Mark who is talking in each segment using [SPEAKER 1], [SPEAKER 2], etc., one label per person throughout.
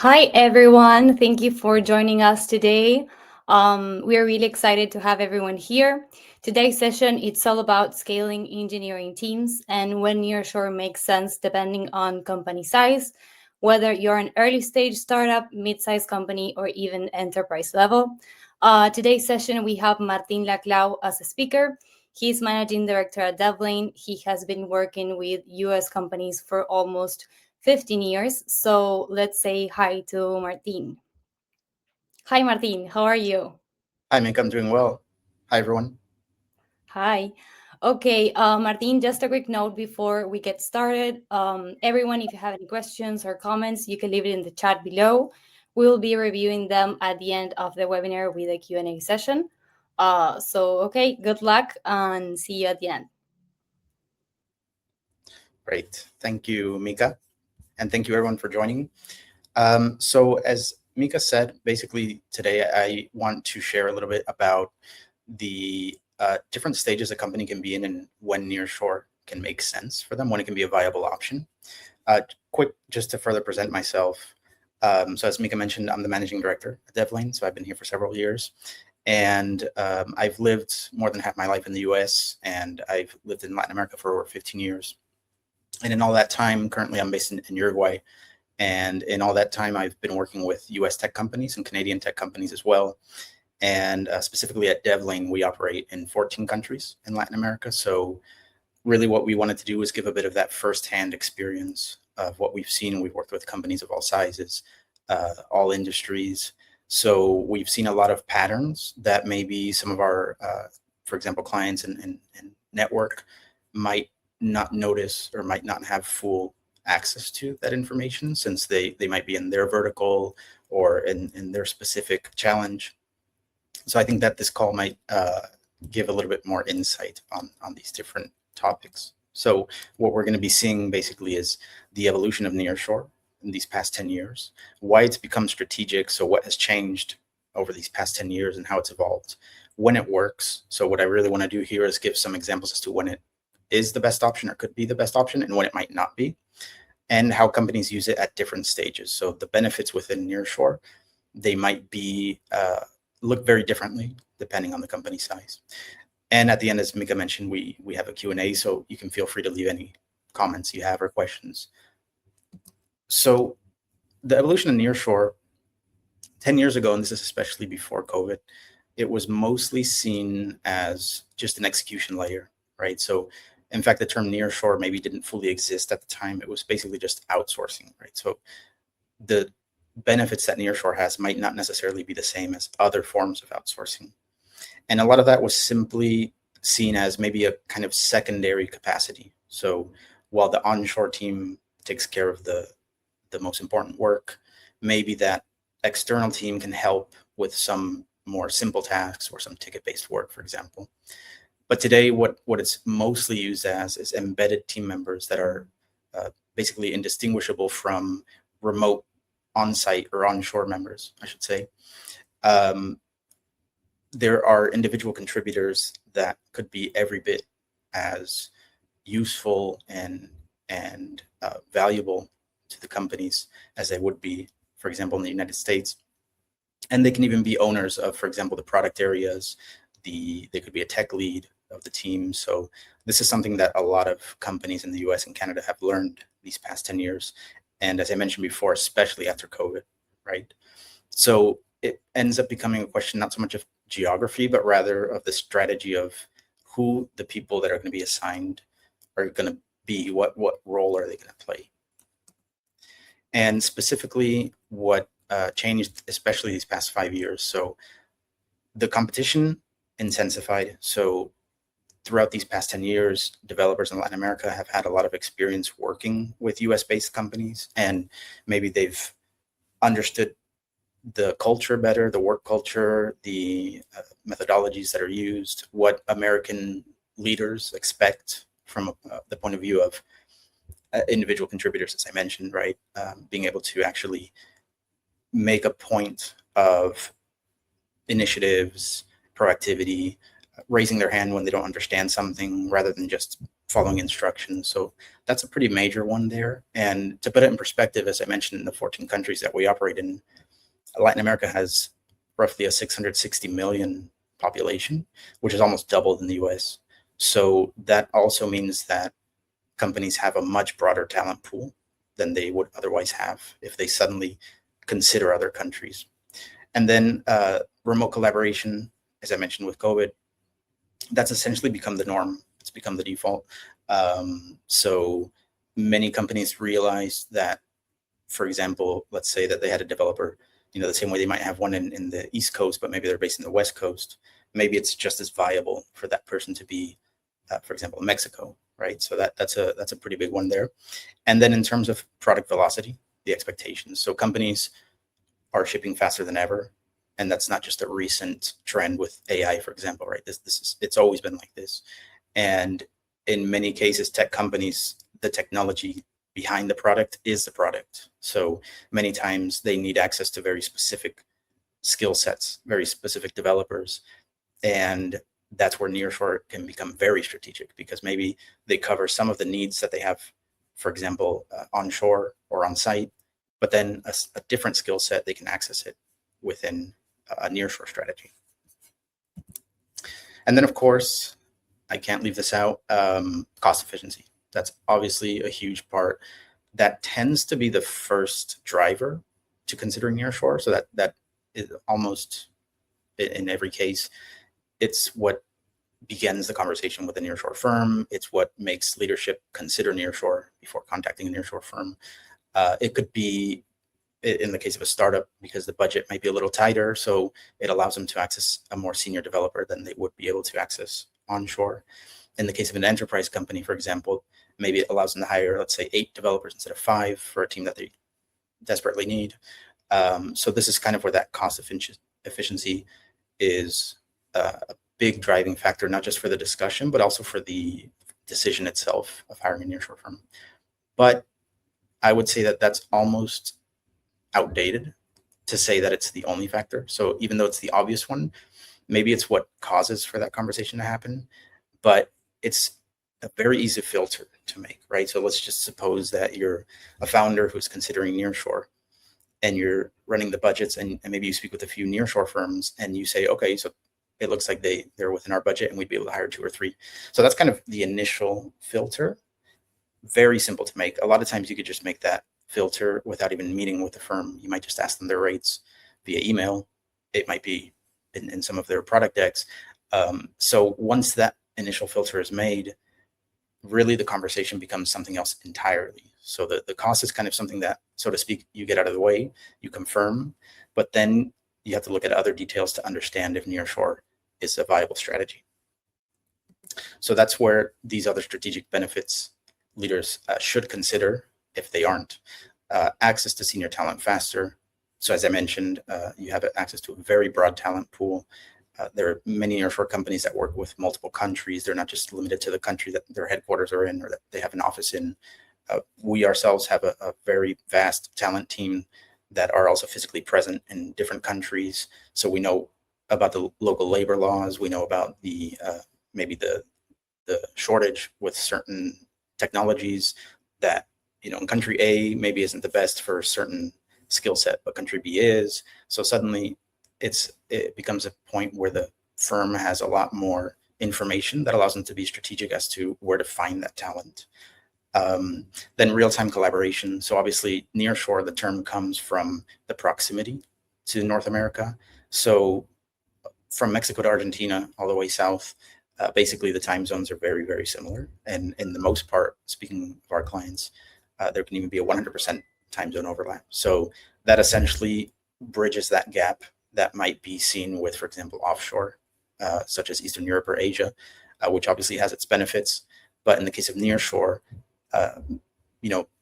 [SPEAKER 1] Hi, everyone. Thank you for joining us today. We are really excited to have everyone here. Today's session, it's all about scaling engineering teams and when nearshore makes sense depending on company size, whether you're an early stage startup, mid-sized company, or even enterprise level. Today's session, we have Martín Laclau as a speaker. He's managing director at Devlane. He has been working with US companies for almost 15 years. So let's say hi to Martin. Hi, Martin. How are you?
[SPEAKER 2] Hi, Mick. I'm doing well. Hi, everyone.
[SPEAKER 1] Hi. Okay, Martin, just a quick note before we get started. Everyone, if you have any questions or comments, you can leave it in the chat below. We will be reviewing them at the end of the webinar with a Q&A session. Okay, good luck and see you at the end.
[SPEAKER 2] Great. Thank you, Mika. And thank you, everyone, for joining. As Mika said, basically today I want to share a little bit about the different stages a company can be in and when nearshore can make sense for them, when it can be a viable option. Quick, just to further present myself. So as Mika mentioned, I'm the managing director at Devlane. So I've been here for several years. And I've lived more than half my life in the US, and I've lived in Latin America for over 15 years. And in all that time, currently I'm based in Uruguay. And in all that time, I've been working with US tech companies and Canadian tech companies as well. And specifically at Devlane, we operate in 14 countries in Latin America. So really what we wanted to do was give a bit of that firsthand experience of what we've seen. We've worked with companies of all sizes, all industries. So we've seen a lot of patterns that maybe some of our, for example, clients and network might not notice or might not have full access to that information, since they might be in their vertical or in their specific challenge. So I think that this call might give a little bit more insight on these different topics. So what we're going to be seeing basically is the evolution of nearshore in these past 10 years, why it's become strategic. So what has changed over these past 10 years and how it's evolved, when it works. So what I really want to do here is give some examples as to when it is the best option or could be the best option and when it might not be, and how companies use it at different stages. So the benefits within nearshore, they might be look very differently depending on the company size. And at the end, as Mika mentioned, we have a Q&A, so you can feel free to leave any comments you have or questions. So the evolution of nearshore 10 years ago, and this is especially before COVID, it was mostly seen as just an execution layer, right? So in fact, the term nearshore maybe didn't fully exist at the time. It was basically just outsourcing, right? So the benefits that nearshore has might not necessarily be the same as other forms of outsourcing. And a lot of that was simply seen as maybe a kind of secondary capacity. So while the onshore team takes care of the most important work, maybe that external team can help with some more simple tasks or some ticket-based work, for example. But today, what it's mostly used as is embedded team members that are basically indistinguishable from remote on-site or onshore members, I should say. There are individual contributors that could be every bit as useful and valuable to the companies as they would be, for example, in the United States. And they can even be owners of, for example, the product areas. They could be a tech lead of the team. So this is something that a lot of companies in the US and Canada have learned these past 10 years. And as I mentioned before, especially after COVID, right? So it ends up becoming a question not so much of geography, but rather of the strategy of who the people that are going to be assigned are going to be, what role are they going to play. And specifically what changed, especially these past 5 years. So the competition intensified. So throughout these past 10 years, developers in Latin America have had a lot of experience working with US-based companies, and maybe they've understood the culture better, the work culture, the methodologies that are used, what American leaders expect from the point of view of individual contributors, as I mentioned, right? Being able to actually make a point of initiatives, proactivity, raising their hand when they don't understand something, rather than just following instructions. So that's a pretty major one there. And to put it in perspective, as I mentioned, in the 14 countries that we operate in, Latin America has roughly a 660 million population, which is almost double than the US. So that also means that companies have a much broader talent pool than they would otherwise have if they suddenly consider other countries. And then remote collaboration, as I mentioned with COVID, that's essentially become the norm. It's become the default. So many companies realize that, for example, let's say that they had a developer, the same way they might have one in the East Coast, but maybe they're based in the West Coast. Maybe it's just as viable for that person to be, for example, in Mexico, right? So that's a pretty big one there. And then in terms of product velocity, the expectations. So companies are shipping faster than ever. And that's not just a recent trend with AI, for example, right? It's always been like this. And in many cases, tech companies, the technology behind the product is the product. So many times they need access to very specific skill sets, very specific developers. And that's where Nearshore can become very strategic, because maybe they cover some of the needs that they have, for example, onshore or on site, but then a different skill set, they can access it within a nearshore strategy. And then, of course, I can't leave this out, cost efficiency. That's obviously a huge part. That tends to be the first driver to considering nearshore. So that is almost in every case, it's what begins the conversation with a nearshore firm. It's what makes leadership consider nearshore before contacting a nearshore firm. It could be, in the case of a startup, because the budget might be a little tighter, so it allows them to access a more senior developer than they would be able to access onshore. In the case of an enterprise company, for example, maybe it allows them to hire, let's say, 8 developers instead of 5 for a team that they desperately need. So this is kind of where that cost efficiency is a big driving factor, not just for the discussion, but also for the decision itself of hiring a nearshore firm. But I would say that that's almost outdated to say that it's the only factor. So even though it's the obvious one, maybe it's what causes for that conversation to happen, but it's a very easy filter to make, right? So let's just suppose that you're a founder who's considering nearshore, and you're running the budgets, and maybe you speak with a few nearshore firms, and you say, okay, so it looks like they're within our budget and we'd be able to hire 2 or 3. So that's kind of the initial filter. Very simple to make. A lot of times you could just make that filter without even meeting with the firm. You might just ask them their rates via email. It might be in some of their product decks. So once that initial filter is made, really the conversation becomes something else entirely. So the cost is kind of something that, so to speak, you get out of the way, you confirm, but then you have to look at other details to understand if nearshore is a viable strategy. So that's where these other strategic benefits leaders should consider if they aren't. Access to senior talent faster. So as I mentioned, you have access to a very broad talent pool. There are many nearshore companies that work with multiple countries. They're not just limited to the country that their headquarters are in or that they have an office in. We ourselves have a very vast talent team that are also physically present in different countries. So we know about the local labor laws. We know about the maybe the shortage with certain technologies that, in country A maybe isn't the best for a certain skill set, but country B is. So suddenly it becomes a point where the firm has a lot more information that allows them to be strategic as to where to find that talent. Then real-time collaboration. So obviously nearshore, the term comes from the proximity to North America. So from Mexico to Argentina, all the way south, basically the time zones are very, very similar. And in the most part, speaking of our clients, there can even be a 100% time zone overlap. So that essentially bridges that gap that might be seen with, for example, offshore, such as Eastern Europe or Asia, which obviously has its benefits. But in the case of nearshore,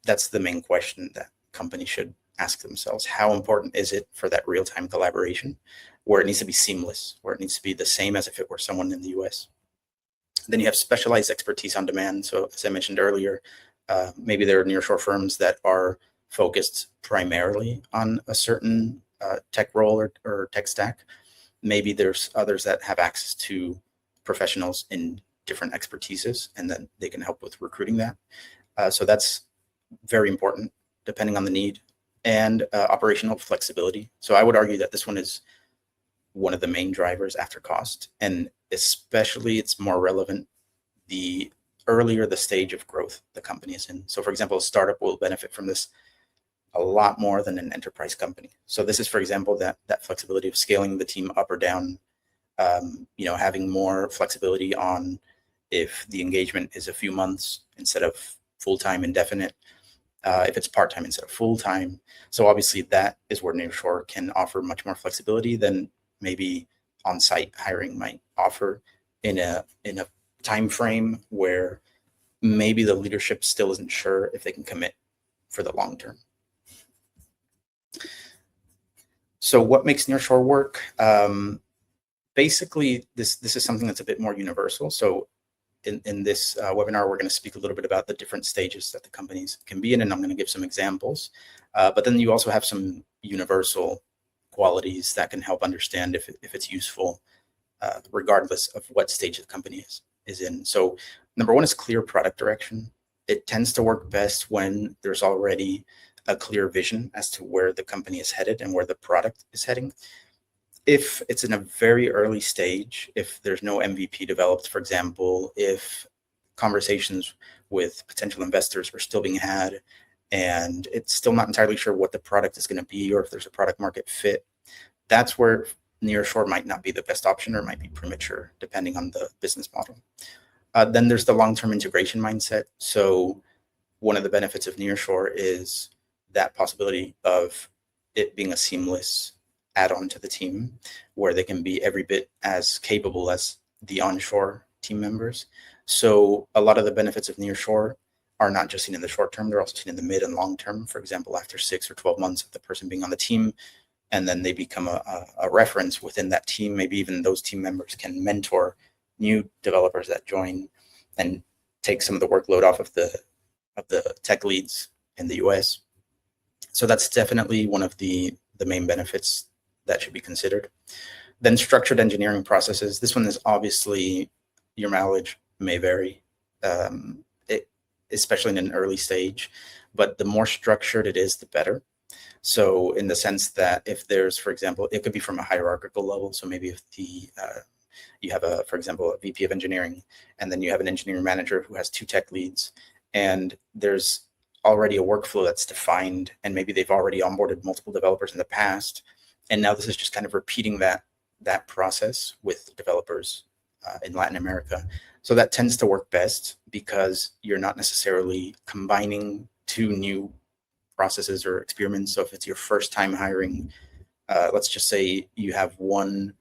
[SPEAKER 2] that's the main question that companies should ask themselves. How important is it for that real-time collaboration, where it needs to be seamless, where it needs to be the same as if it were someone in the US? Then you have specialized expertise on demand. So as I mentioned earlier, maybe there are nearshore firms that are focused primarily on a certain tech role or tech stack. Maybe there's others that have access to professionals in different expertises, and then they can help with recruiting that. So that's very important depending on the need. And operational flexibility. So I would argue that this one is one of the main drivers after cost, and especially it's more relevant the earlier the stage of growth the company is in. So for example, a startup will benefit from this a lot more than an enterprise company. So this is, for example, that flexibility of scaling the team up or down, having more flexibility on if the engagement is a few months instead of full-time indefinite, if it's part-time instead of full-time. So obviously that is where Nearshore can offer much more flexibility than maybe on-site hiring might offer in a time frame where maybe the leadership still isn't sure if they can commit for the long term. So what makes Nearshore work? Basically, this is something that's a bit more universal. So in this webinar, we're going to speak a little bit about the different stages that the companies can be in, and I'm going to give some examples. But then you also have some universal qualities that can help understand if it's useful, regardless of what stage the company is in. So number one is clear product direction. It tends to work best when there's already a clear vision as to where the company is headed and where the product is heading. If it's in a very early stage, if there's no MVP developed, for example, if conversations with potential investors are still being had and it's still not entirely sure what the product is going to be or if there's a product market fit, that's where Nearshore might not be the best option or might be premature, depending on the business model. Then there's the long-term integration mindset. So one of the benefits of Nearshore is that possibility of it being a seamless add-on to the team where they can be every bit as capable as the onshore team members. So a lot of the benefits of Nearshore are not just seen in the short term, they're also seen in the mid and long term. For example, after 6 or 12 months of the person being on the team, and then they become a reference within that team. Maybe even those team members can mentor new developers that join and take some of the workload off of the tech leads in the US. So that's definitely one of the main benefits that should be considered. Then structured engineering processes. This one is obviously, your mileage may vary, especially in an early stage, but the more structured it is, the better. So in the sense that if there's, for example, it could be from a hierarchical level. So maybe if you have for example, a VP of engineering, and then you have an engineering manager who has 2 tech leads, and there's already a workflow that's defined, and maybe they've already onboarded multiple developers in the past. And now this is just kind of repeating that process with developers in Latin America. So that tends to work best because you're not necessarily combining 2 new processes or experiments. So if it's your first time hiring, let's just say you have 1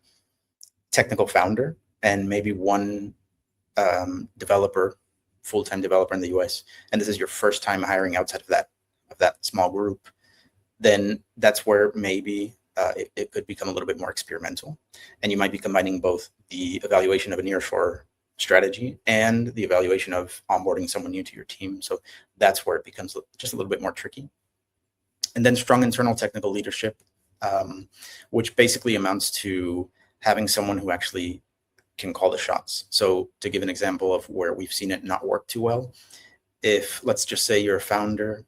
[SPEAKER 2] technical founder and maybe 1 developer, full-time developer in the US, and this is your first time hiring outside of that small group, then that's where maybe it could become a little bit more experimental, and you might be combining both the evaluation of a Nearshore strategy and the evaluation of onboarding someone new to your team. So that's where it becomes just a little bit more tricky. And then strong internal technical leadership, which basically amounts to having someone who actually can call the shots. So to give an example of where we've seen it not work too well, if let's just say you're a founder,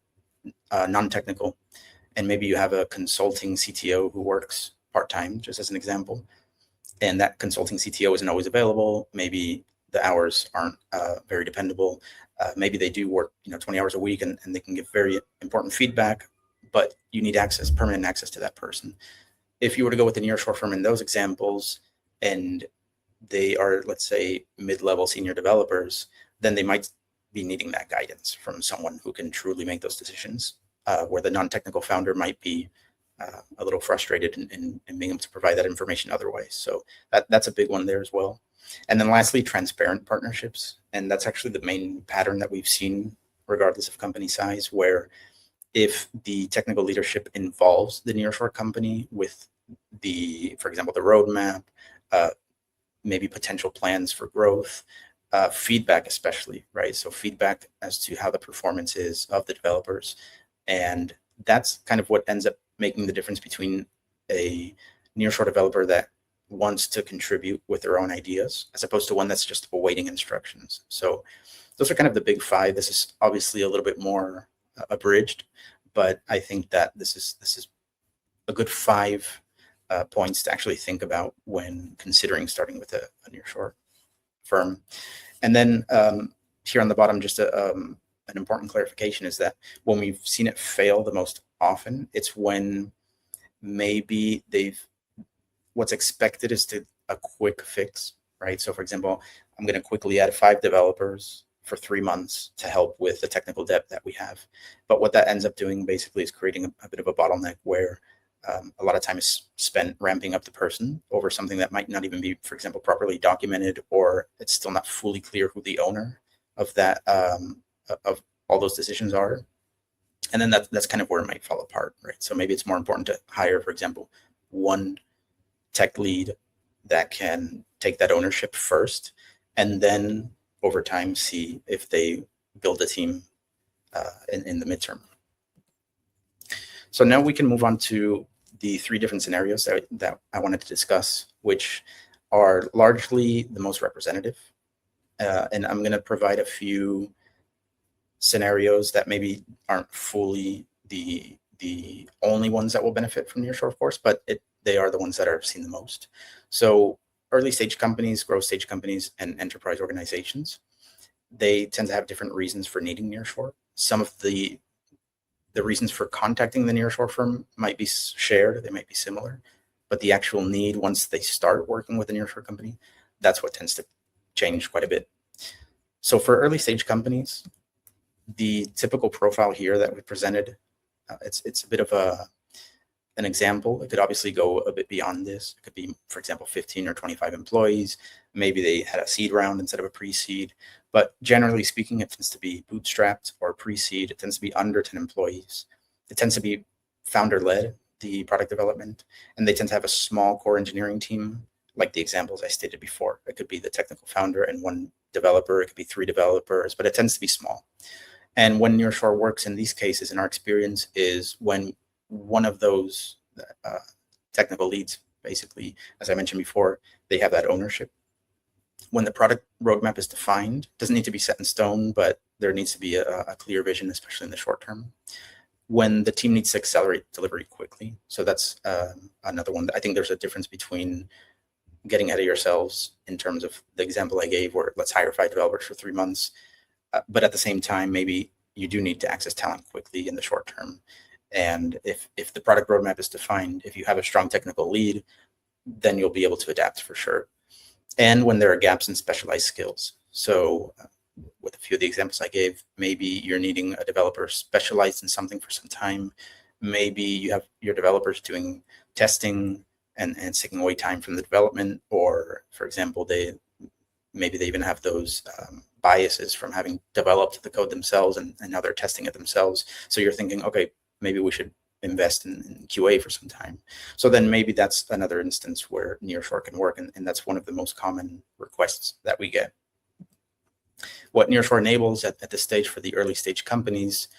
[SPEAKER 2] non-technical, and maybe you have a consulting CTO who works part-time, just as an example, and that consulting CTO isn't always available. Maybe the hours aren't very dependable. Maybe they do work 20 hours a week and they can give very important feedback, but you need permanent access to that person. If you were to go with the Nearshore firm in those examples, and they are, let's say, mid-level senior developers, then they might be needing that guidance from someone who can truly make those decisions, where the non-technical founder might be a little frustrated in being able to provide that information otherwise. So that's a big one there as well. And then lastly, transparent partnerships. And that's actually the main pattern that we've seen, regardless of company size, where if the technical leadership involves the Nearshore company with for example, the roadmap, maybe potential plans for growth, feedback especially, right? So feedback as to how the performance is of the developers. And that's kind of what ends up making the difference between a Nearshore developer that wants to contribute with their own ideas, as opposed to one that's just awaiting instructions. So those are kind of the big five. This is obviously a little bit more abridged, but I think that this is a good five points to actually think about when considering starting with a nearshore firm. And then here on the bottom, just an important clarification is that when we've seen it fail the most often, it's when maybe what's expected is a quick fix, right? So for example, I'm going to quickly add 5 developers for 3 months to help with the technical debt that we have. But what that ends up doing basically is creating a bit of a bottleneck where a lot of time is spent ramping up the person over something that might not even be, for example, properly documented, or it's still not fully clear who the owner of that of all those decisions are. And then that's kind of where it might fall apart, right? So maybe it's more important to hire, for example, one tech lead that can take that ownership first, and then over time see if they build a team in the midterm. So now we can move on to the 3 different scenarios that I wanted to discuss, which are largely the most representative. And I'm going to provide a few scenarios that maybe aren't fully the only ones that will benefit from Nearshore, of course, but they are the ones that are seen the most. So early stage companies, growth stage companies, and enterprise organizations, they tend to have different reasons for needing Nearshore. Some of the reasons for contacting the Nearshore firm might be shared, they might be similar, but the actual need once they start working with a Nearshore company, that's what tends to change quite a bit. So for early stage companies, the typical profile here that we presented, it's a bit of an example. It could obviously go a bit beyond this. It could be, for example, 15 or 25 employees. Maybe they had a seed round instead of a pre-seed. But generally speaking, it tends to be bootstrapped or pre-seed. It tends to be under 10 employees. It tends to be founder-led, the product development, and they tend to have a small core engineering team, like the examples I stated before. It could be the technical founder and 1 developer. It could be 3 developers, but it tends to be small. And when Nearshore works in these cases, in our experience, is when one of those technical leads, basically, as I mentioned before, they have that ownership. When the product roadmap is defined, it doesn't need to be set in stone, but there needs to be a clear vision, especially in the short term. When the team needs to accelerate delivery quickly. So that's another one. I think there's a difference between getting ahead of yourselves in terms of the example I gave, where let's hire 5 developers for 3 months. But at the same time, maybe you do need to access talent quickly in the short term. And if the product roadmap is defined, if you have a strong technical lead, then you'll be able to adapt for sure. And when there are gaps in specialized skills. So with a few of the examples I gave, maybe you're needing a developer specialized in something for some time. Maybe you have your developers doing testing and taking away time from the development, or for example, maybe they even have those biases from having developed the code themselves, and now they're testing it themselves. So you're thinking, okay, maybe we should invest in QA for some time. So then maybe that's another instance where Nearshore can work, and that's one of the most common requests that we get. What Nearshore enables at this stage for the early stage companies,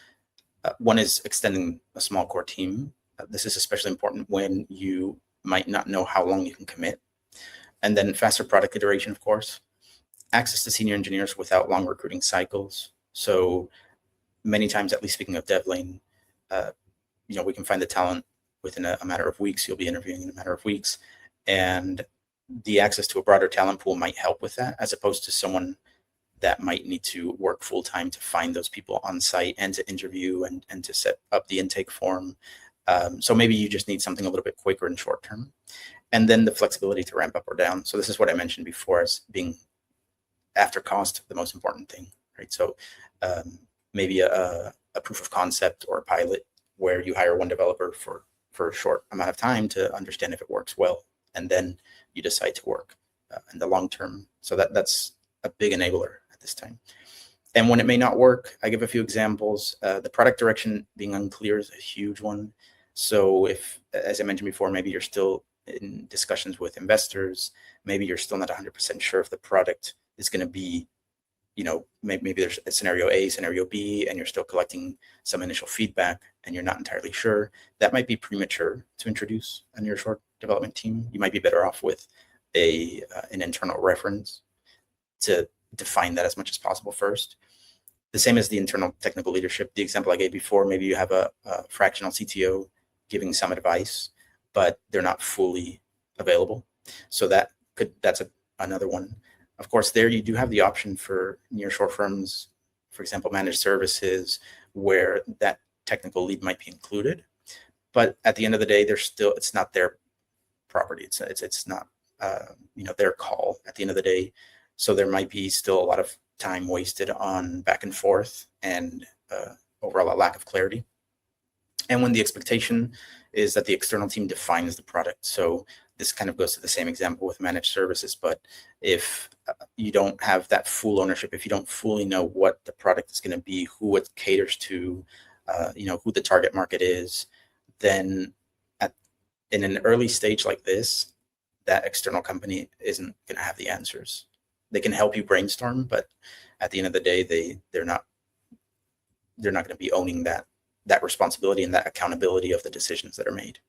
[SPEAKER 2] one is extending a small core team. This is especially important when you might not know how long you can commit. And then faster product iteration, of course. Access to senior engineers without long recruiting cycles. So many times, at least speaking of Devlane, we can find the talent within a matter of weeks. You'll be interviewing in a matter of weeks. And the access to a broader talent pool might help with that, as opposed to someone that might need to work full time to find those people on site and to interview and to set up the intake form. So maybe you just need something a little bit quicker in short term. And then the flexibility to ramp up or down. So this is what I mentioned before as being after cost, the most important thing, right? So maybe a proof of concept or a pilot where you hire 1 developer for a short amount of time to understand if it works well, and then you decide to work in the long term. So that's a big enabler at this time. And when it may not work, I give a few examples. The product direction being unclear is a huge one. So if, as I mentioned before, maybe you're still in discussions with investors, maybe you're still not 100% sure if the product is going to be maybe there's a scenario A, scenario B, and you're still collecting some initial feedback and you're not entirely sure, that might be premature to introduce a nearshore development team. You might be better off with an internal reference to define that as much as possible first. The same as the internal technical leadership. The example I gave before, maybe you have a fractional CTO giving some advice, but they're not fully available. So that's another one. Of course, there you do have the option for nearshore firms, for example, managed services, where that technical lead might be included. But at the end of the day, it's not their property. It's not their call at the end of the day. So there might be still a lot of time wasted on back and forth and overall a lack of clarity. And when the expectation is that the external team defines the product. So this kind of goes to the same example with managed services, but if you don't have that full ownership, if you don't fully know what the product is going to be, who it caters to, who the target market is, then in an early stage like this, that external company isn't going to have the answers. They can help you brainstorm, but at the end of the day, they're not going to be owning that responsibility and that accountability of the decisions that are made.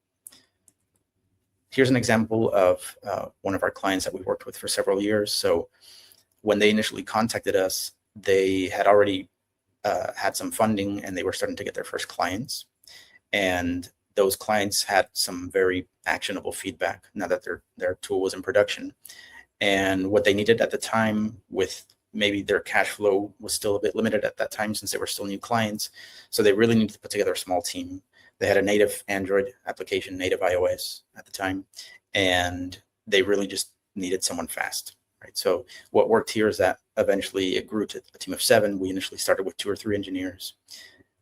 [SPEAKER 2] Here's an example of one of our clients that we worked with for several years. So when they initially contacted us, they had already had some funding and they were starting to get their first clients. And those clients had some very actionable feedback now that their tool was in production. And what they needed at the time, with maybe their cash flow was still a bit limited at that time since they were still new clients. So they really needed to put together a small team. They had a native Android application, native iOS at the time, and they really just needed someone fast, right? So what worked here is that eventually it grew to a team of 7. We initially started with 2 or 3 engineers,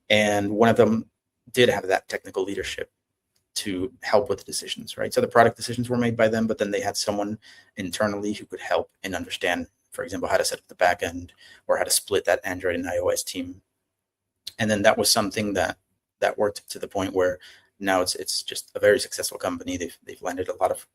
[SPEAKER 2] and one of them did have that technical leadership to help with the decisions, right? So the product decisions were made by them, but then they had someone internally who could help and understand, for example, how to set up the backend or how to split that Android and iOS team. And then that was something that worked to the point where now it's just a very successful company. They've landed a lot of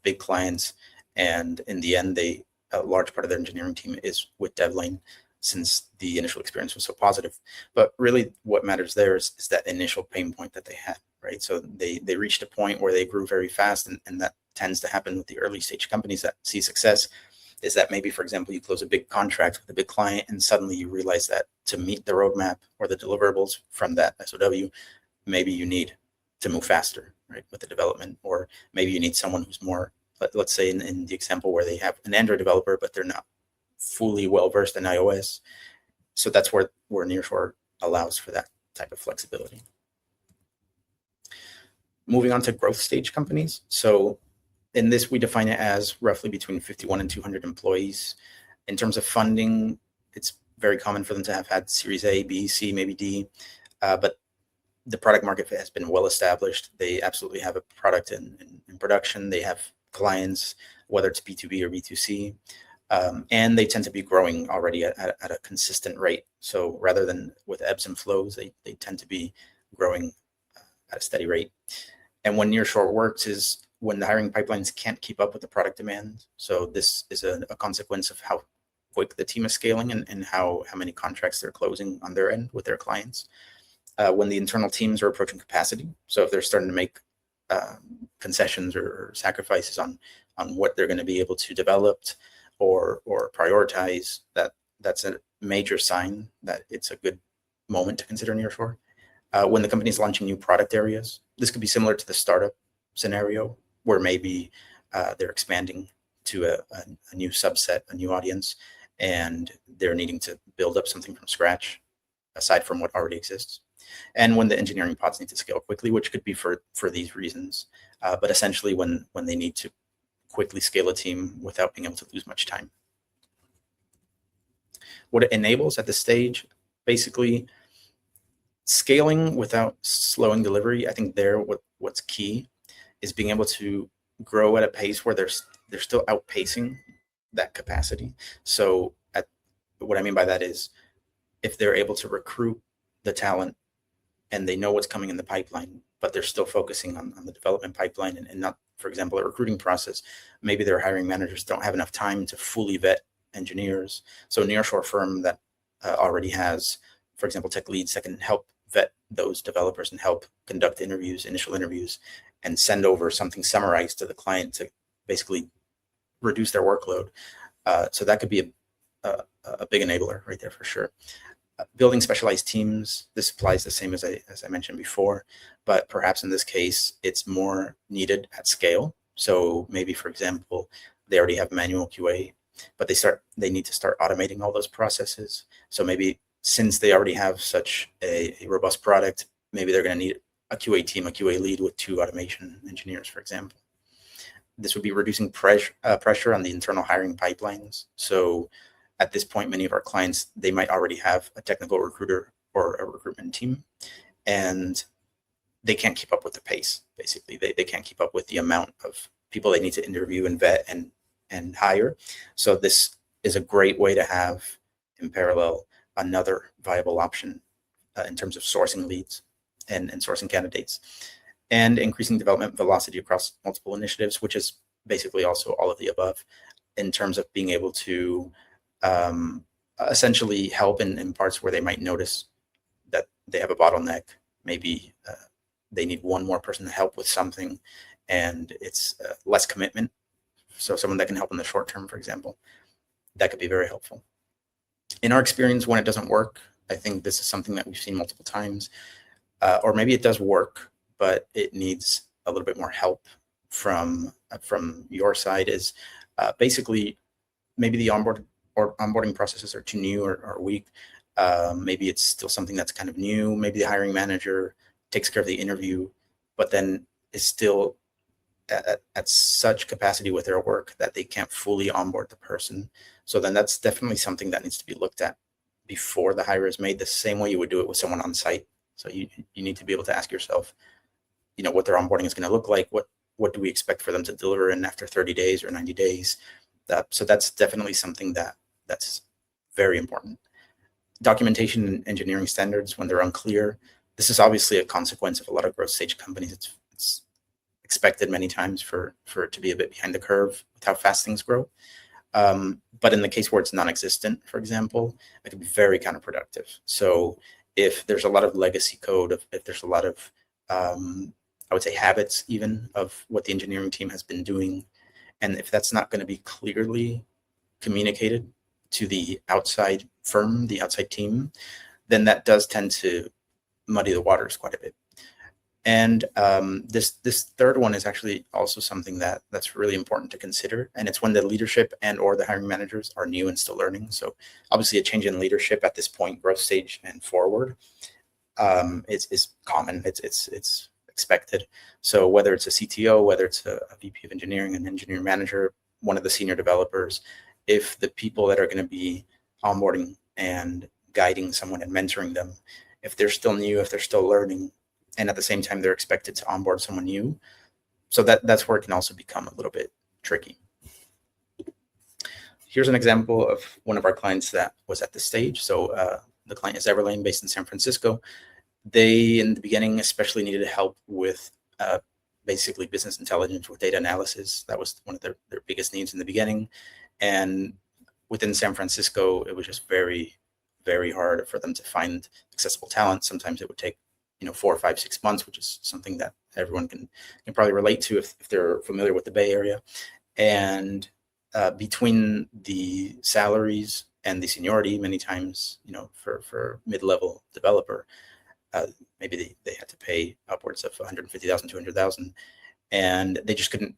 [SPEAKER 2] big clients, and in the end, a large part of their engineering team is with Devlane, since the initial experience was so positive. But really what matters there is that initial pain point that they had, right? So they reached a point where they grew very fast, and that tends to happen with the early stage companies that see success, is that maybe, for example, you close a big contract with a big client and suddenly you realize that to meet the roadmap or the deliverables from that SOW, maybe you need to move faster, right, with the development, or maybe you need someone who's more, let's say in the example where they have an Android developer, but they're not fully well-versed in iOS. So that's where Nearshore allows for that type of flexibility. Moving on to growth stage companies. So in this, we define it as roughly between 51 and 200 employees. In terms of funding, it's very common for them to have had Series A, B, C, maybe D, but the product market fit has been well established. They absolutely have a product in production. They have clients, whether it's B2B or B2C, and they tend to be growing already at a consistent rate. So rather than with ebbs and flows, they tend to be growing at a steady rate. And when Nearshore works is when the hiring pipelines can't keep up with the product demand. So this is a consequence of how quick the team is scaling and how many contracts they're closing on their end with their clients. When the internal teams are approaching capacity, so if they're starting to make concessions or sacrifices on what they're going to be able to develop or prioritize, that's a major sign that it's a good moment to consider Nearshore. When the company is launching new product areas, this could be similar to the startup scenario, where maybe they're expanding to a new subset, a new audience, and they're needing to build up something from scratch, aside from what already exists. And when the engineering pods need to scale quickly, which could be for these reasons, but essentially when they need to quickly scale a team without being able to lose much time. What it enables at this stage, basically scaling without slowing delivery. I think what's key is being able to grow at a pace where they're still outpacing that capacity. So what I mean by that is, if they're able to recruit the talent and they know what's coming in the pipeline, but they're still focusing on the development pipeline and not, for example, a recruiting process, maybe their hiring managers don't have enough time to fully vet engineers. So a nearshore firm that already has, for example, tech leads that can help vet those developers and help conduct interviews, initial interviews, and send over something summarized to the client to basically reduce their workload. So that could be a big enabler right there for sure. Building specialized teams, this applies the same as I mentioned before, but perhaps in this case, it's more needed at scale. So maybe, for example, they already have manual QA, but they need to start automating all those processes. So maybe since they already have such a robust product, maybe they're going to need a QA team, a QA lead with 2 automation engineers, for example. This would be reducing pressure on the internal hiring pipelines. So at this point, many of our clients, they might already have a technical recruiter or a recruitment team, and they can't keep up with the pace. Basically, they can't keep up with the amount of people they need to interview and vet and hire. So this is a great way to have in parallel another viable option in terms of sourcing leads and sourcing candidates, and increasing development velocity across multiple initiatives, which is basically also all of the above in terms of being able to essentially help in parts where they might notice that they have a bottleneck. Maybe they need one more person to help with something, and it's less commitment. So someone that can help in the short term, for example, that could be very helpful. In our experience, when it doesn't work, I think this is something that we've seen multiple times, or maybe it does work, but it needs a little bit more help from your side, is basically maybe the onboarding processes are too new or weak. Maybe it's still something that's kind of new. Maybe the hiring manager takes care of the interview, but then is still at such capacity with their work that they can't fully onboard the person. So then that's definitely something that needs to be looked at before the hire is made, the same way you would do it with someone on site. So you need to be able to ask yourself, what their onboarding is going to look like. What do we expect for them to deliver in after 30 days or 90 days? So that's definitely something that's very important. Documentation and engineering standards, when they're unclear, this is obviously a consequence of a lot of growth stage companies. It's expected many times for it to be a bit behind the curve with how fast things grow. But in the case where it's non-existent, for example, it can be very counterproductive. So if there's a lot of legacy code, if there's a lot of, I would say, habits even of what the engineering team has been doing, and if that's not going to be clearly communicated to the outside firm, the outside team, then that does tend to muddy the waters quite a bit. And this third one is actually also something that's really important to consider. And it's when the leadership and or the hiring managers are new and still learning. So obviously a change in leadership at this point, growth stage and forward, is common. It's expected. So whether it's a CTO, whether it's a VP of engineering, an engineering manager, one of the senior developers, if the people that are going to be onboarding and guiding someone and mentoring them, if they're still new, if they're still learning, and at the same time they're expected to onboard someone new, so that's where it can also become a little bit tricky. Here's an example of one of our clients that was at this stage. So the client is Devlane, based in San Francisco. They, in the beginning, especially needed help with basically business intelligence with data analysis. That was one of their biggest needs in the beginning. And within San Francisco, it was just very, very hard for them to find accessible talent. Sometimes it would take 4 or 5, 6 months, which is something that everyone can probably relate to if they're familiar with the Bay Area. And between the salaries and the seniority, many times, for mid-level developer, maybe they had to pay upwards of $150,000, $200,000, and they just couldn't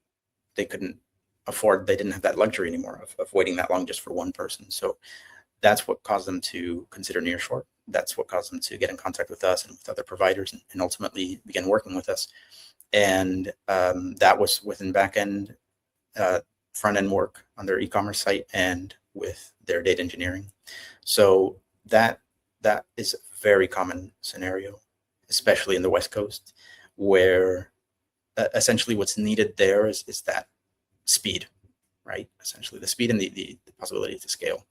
[SPEAKER 2] afford. They didn't have that luxury anymore of waiting that long just for one person. So that's what caused them to consider Nearshore. That's what caused them to get in contact with us and with other providers, and ultimately begin working with us. And that was within back-end, front-end work on their e-commerce site and with their data engineering. So that is a very common scenario, especially in the West Coast, where essentially what's needed there is that speed, right? Essentially the speed and the possibility to scale.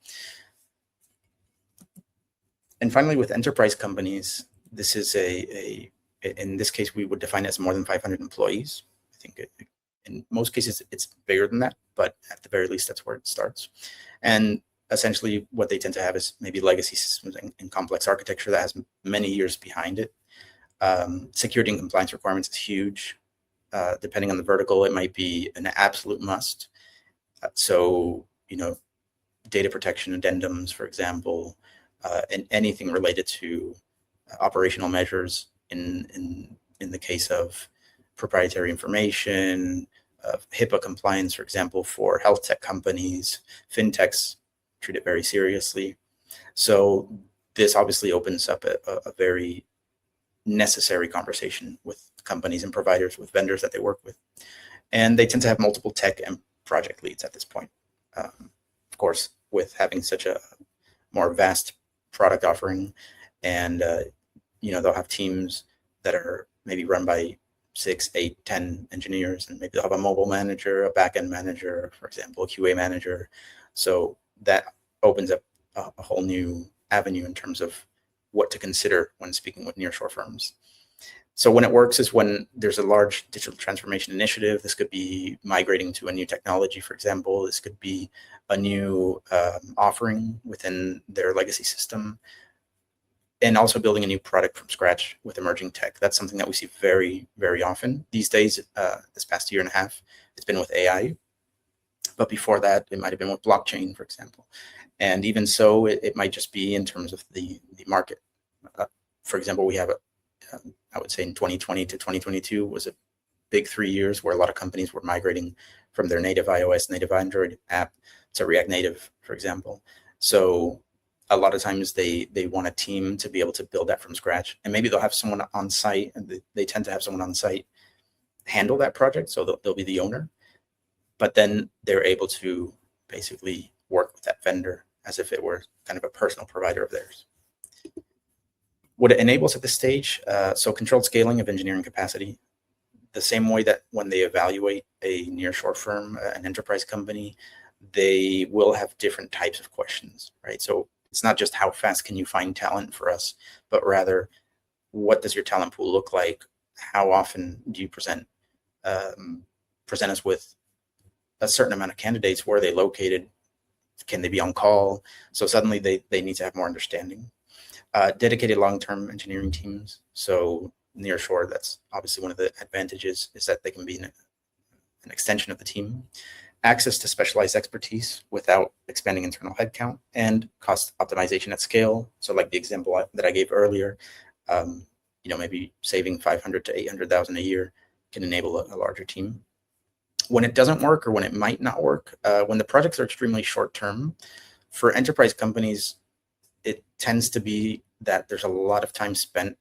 [SPEAKER 2] And finally, with enterprise companies, this is in this case, we would define it as more than 500 employees. I think in most cases, it's bigger than that, but at the very least, that's where it starts. And essentially what they tend to have is maybe legacy systems and complex architecture that has many years behind it. Security and compliance requirements is huge. Depending on the vertical, it might be an absolute must. So, data protection addendums, for example, and anything related to operational measures in the case of proprietary information, HIPAA compliance, for example, for health tech companies, fintechs treat it very seriously. So this obviously opens up a very necessary conversation with companies and providers, with vendors that they work with. And they tend to have multiple tech and project leads at this point. Of course, with having such a more vast product offering, and they'll have teams that are maybe run by 6, 8, 10 engineers, and maybe they'll have a mobile manager, a backend manager, for example, a QA manager. So that opens up a whole new avenue in terms of what to consider when speaking with nearshore firms. So when it works is when there's a large digital transformation initiative. This could be migrating to a new technology, for example. This could be a new offering within their legacy system, and also building a new product from scratch with emerging tech. That's something that we see very, very often these days. This past year and a half, it's been with AI. But before that, it might have been with blockchain, for example. And even so, it might just be in terms of the market. For example, we have I would say in 2020 to 2022 was a big 3 years where a lot of companies were migrating from their native iOS, native Android app to React Native, for example. So a lot of times they want a team to be able to build that from scratch, and maybe they'll have someone on site, and they tend to have someone on site handle that project. So they'll be the owner, but then they're able to basically work with that vendor as if it were kind of a personal provider of theirs. What it enables at this stage, so controlled scaling of engineering capacity, the same way that when they evaluate a nearshore firm, an enterprise company, they will have different types of questions, right? So it's not just how fast can you find talent for us, but rather what does your talent pool look like? How often do you present us with a certain amount of candidates? Where are they located? Can they be on call? So suddenly they need to have more understanding. Dedicated long-term engineering teams. So nearshore, that's obviously one of the advantages, is that they can be an extension of the team. Access to specialized expertise without expanding internal headcount, and cost optimization at scale. So like the example that I gave earlier, maybe saving 500 to 800,000 a year can enable a larger team. When it doesn't work, or when it might not work, when the projects are extremely short-term, for enterprise companies, it tends to be that there's a lot of time spent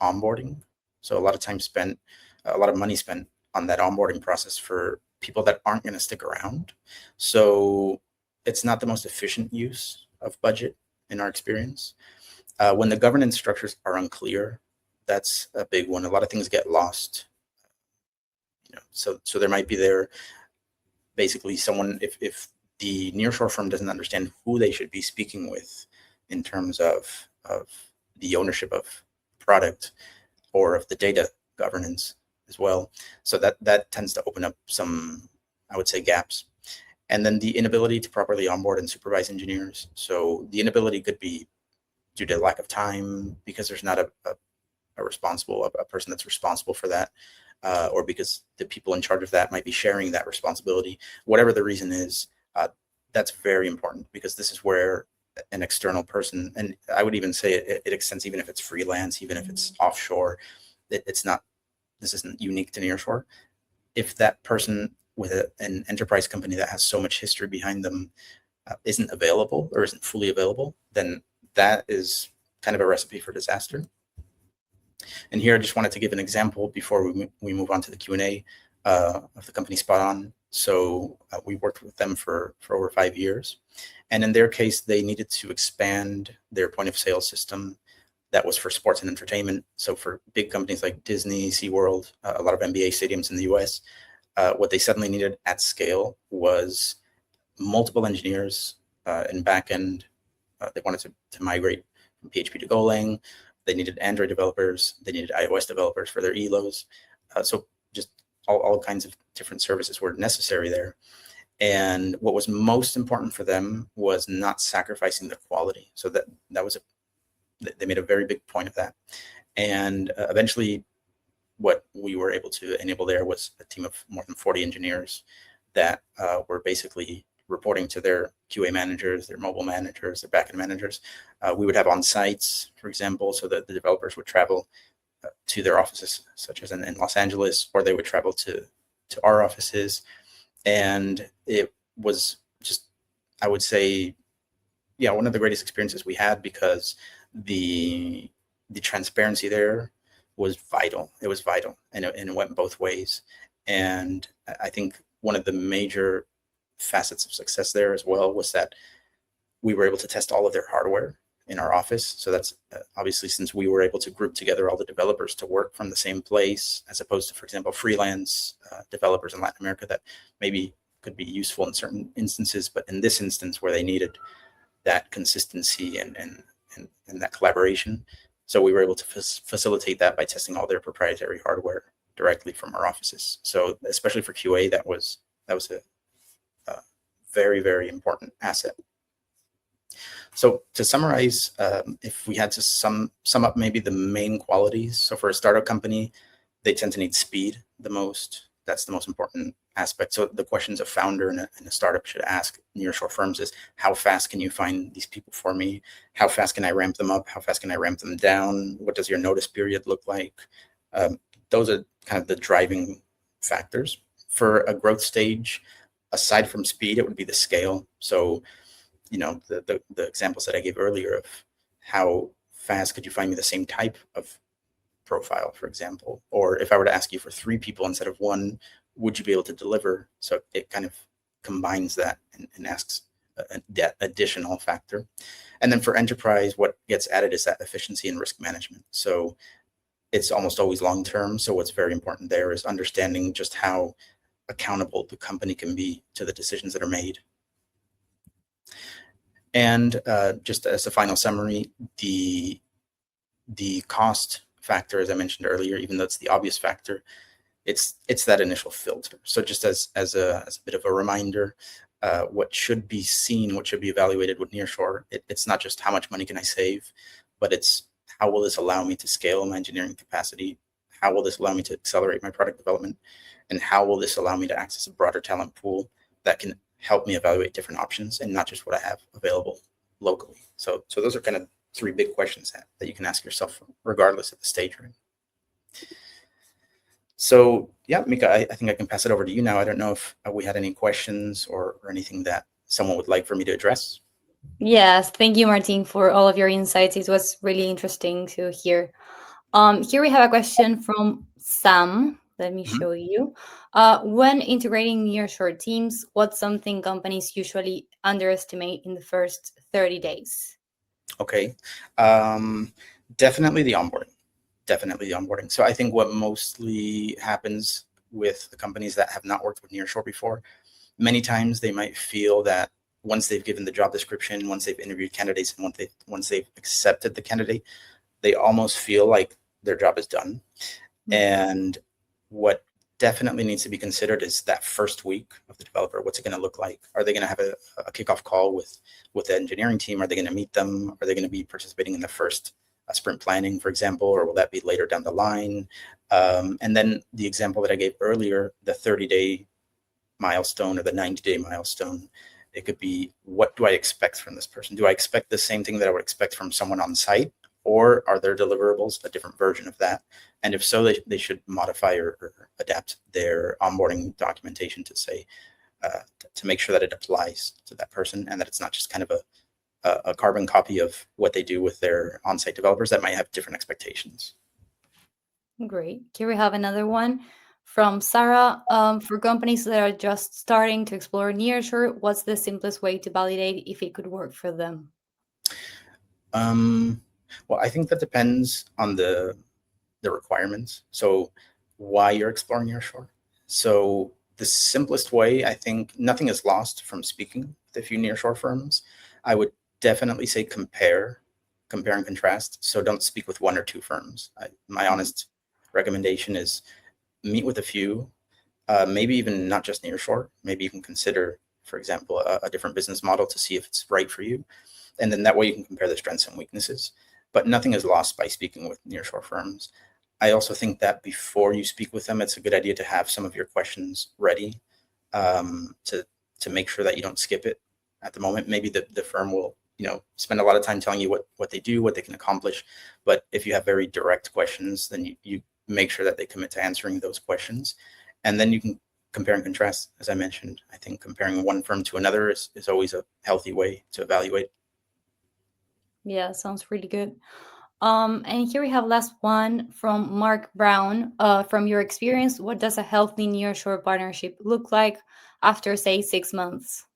[SPEAKER 2] onboarding. So a lot of money spent on that onboarding process for people that aren't going to stick around. So it's not the most efficient use of budget in our experience. When the governance structures are unclear, that's a big one. A lot of things get lost. So there might be basically someone, if the nearshore firm doesn't understand who they should be speaking with in terms of the ownership of product or of the data governance as well. So that tends to open up some, I would say, gaps. And then the inability to properly onboard and supervise engineers. So the inability could be due to lack of time, because there's not a person that's responsible for that, or because the people in charge of that might be sharing that responsibility. Whatever the reason is, that's very important, because this is where an external person, and I would even say it extends even if it's freelance, even if it's offshore, this isn't unique to Nearshore. If that person with an enterprise company that has so much history behind them isn't available, or isn't fully available, then that is kind of a recipe for disaster. And here I just wanted to give an example before we move on to the Q&A of the company Spot On. So we worked with them for over 5 years. And in their case, they needed to expand their point of sale system that was for sports and entertainment. So for big companies like Disney, SeaWorld, a lot of NBA stadiums in the US, what they suddenly needed at scale was multiple engineers in backend. They wanted to migrate from PHP to Golang. They needed Android developers. They needed iOS developers for their ELOs. So just all kinds of different services were necessary there. And what was most important for them was not sacrificing the quality. So they made a very big point of that. And eventually, what we were able to enable there was a team of more than 40 engineers that were basically reporting to their QA managers, their mobile managers, their backend managers. We would have on-sites, for example, so that the developers would travel to their offices, such as in Los Angeles, or they would travel to our offices. And it was just, I would say, one of the greatest experiences we had, because the transparency there was vital. It was vital, and it went both ways. And I think one of the major facets of success there as well was that we were able to test all of their hardware in our office. So that's obviously, since we were able to group together all the developers to work from the same place, as opposed to, for example, freelance developers in Latin America that maybe could be useful in certain instances, but in this instance where they needed that consistency and that collaboration. So we were able to facilitate that by testing all their proprietary hardware directly from our offices. So especially for QA, that was a very, very important asset. So to summarize, if we had to sum up maybe the main qualities. So for a startup company, they tend to need speed the most. That's the most important aspect. So the questions a founder in a startup should ask nearshore firms is, how fast can you find these people for me? How fast can I ramp them up? How fast can I ramp them down? What does your notice period look like? Those are kind of the driving factors. For a growth stage, aside from speed, it would be the scale. So, the examples that I gave earlier of how fast could you find me the same type of profile, for example, or if I were to ask you for 3 people instead of 1, would you be able to deliver? So it kind of combines that and asks that additional factor. And then for enterprise, what gets added is that efficiency and risk management. So it's almost always long term. So what's very important there is understanding just how accountable the company can be to the decisions that are made. And just as a final summary, the cost factor, as I mentioned earlier, even though it's the obvious factor, it's that initial filter. So just as a bit of a reminder, what should be seen, what should be evaluated with Nearshore, it's not just how much money can I save, but it's how will this allow me to scale my engineering capacity? How will this allow me to accelerate my product development? And how will this allow me to access a broader talent pool that can help me evaluate different options and not just what I have available locally? So those are kind of 3 big questions that you can ask yourself regardless of the stage you're in. So yeah, Mika, I think I can pass it over to you now. I don't know if we had any questions or anything that someone would like for me to address.
[SPEAKER 1] Yes, thank you, Martin, for all of your insights. It was really interesting to hear. Here we have a question from Sam. Let me show you. When integrating nearshore teams, what's something companies usually underestimate in the first 30 days?
[SPEAKER 2] Okay. Definitely the onboarding. So I think what mostly happens with the companies that have not worked with Nearshore before, many times they might feel that once they've given the job description, once they've interviewed candidates, and once they've accepted the candidate, they almost feel like their job is done. Mm-hmm. And what definitely needs to be considered is that first week of the developer. What's it going to look like? Are they going to have a kickoff call with the engineering team? Are they going to meet them? Are they going to be participating in the first sprint planning, for example, or will that be later down the line? And then the example that I gave earlier, the 30-day milestone or the 90-day milestone, it could be, what do I expect from this person? Do I expect the same thing that I would expect from someone on site? Or are their deliverables a different version of that? And if so, they should modify or adapt their onboarding documentation to say, to make sure that it applies to that person and that it's not just kind of a carbon copy of what they do with their on-site developers that might have different expectations.
[SPEAKER 1] Great. Here we have another one from Sarah. For companies that are just starting to explore Nearshore, what's the simplest way to validate if it could work for them?
[SPEAKER 2] Well, I think that depends on the requirements. So why you're exploring Nearshore. So the simplest way, I think, nothing is lost from speaking with a few Nearshore firms. I would definitely say compare and contrast. So don't speak with 1 or 2 firms. My honest recommendation is meet with a few, maybe even not just Nearshore. Maybe you can consider for example, a different business model to see if it's right for you. And then that way you can compare the strengths and weaknesses. But nothing is lost by speaking with nearshore firms. I also think that before you speak with them, it's a good idea to have some of your questions ready, to make sure that you don't skip it at the moment. Maybe the firm will spend a lot of time telling you what they do, what they can accomplish. But if you have very direct questions, then you make sure that they commit to answering those questions. And then you can compare and contrast. As I mentioned, I think comparing one firm to another is always a healthy way to evaluate.
[SPEAKER 1] Yeah, sounds really good. And here we have last one from Mark Brown. From your experience, what does a healthy nearshore partnership look like after, say, 6 months?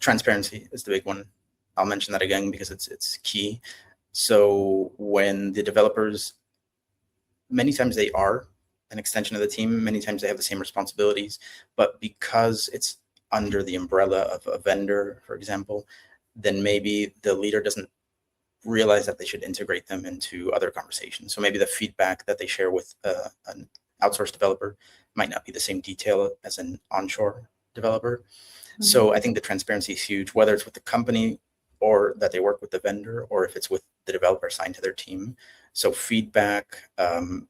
[SPEAKER 2] Transparency is the big one. I'll mention that again because it's key. So when the developers, many times they are an extension of the team, many times they have the same responsibilities, but because it's under the umbrella of a vendor, for example, then maybe the leader doesn't realize that they should integrate them into other conversations. So maybe the feedback that they share with an outsourced developer might not be the same detail as an onshore developer. Mm-hmm. So I think the transparency is huge, whether it's with the company or that they work with the vendor, or if it's with the developer assigned to their team. So feedback,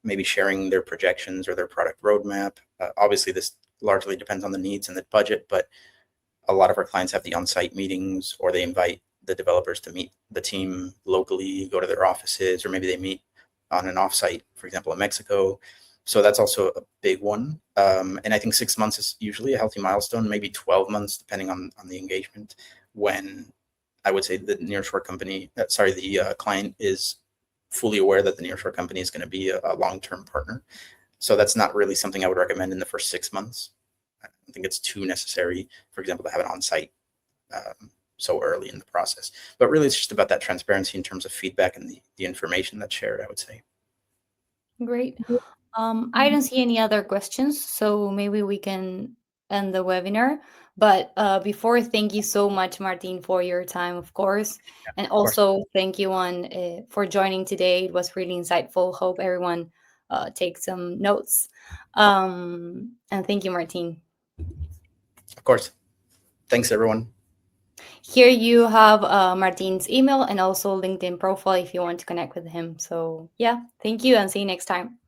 [SPEAKER 2] maybe sharing their projections or their product roadmap. Obviously, this largely depends on the needs and the budget, but a lot of our clients have the on-site meetings, or they invite the developers to meet the team locally, go to their offices, or maybe they meet on an offsite, for example, in Mexico. So that's also a big one. And I think 6 months is usually a healthy milestone, maybe 12 months, depending on the engagement, when I would say the nearshore company, the client is fully aware that the nearshore company is going to be a long-term partner. So that's not really something I would recommend in the first 6 months. I don't think it's too necessary, for example, to have an on-site so early in the process. But really, it's just about that transparency in terms of feedback and the information that's shared, I would say.
[SPEAKER 1] Great. I don't see any other questions, so maybe we can end the webinar. But before, thank you so much, Martin, for your time, of course.
[SPEAKER 2] Yeah,
[SPEAKER 1] and
[SPEAKER 2] of course.
[SPEAKER 1] Also, thank you for joining today. It was really insightful. Hope everyone takes some notes. And thank you, Martin.
[SPEAKER 2] Of course. Thanks, everyone.
[SPEAKER 1] Here you have Martin's email and also LinkedIn profile if you want to connect with him. So yeah, thank you and see you next time.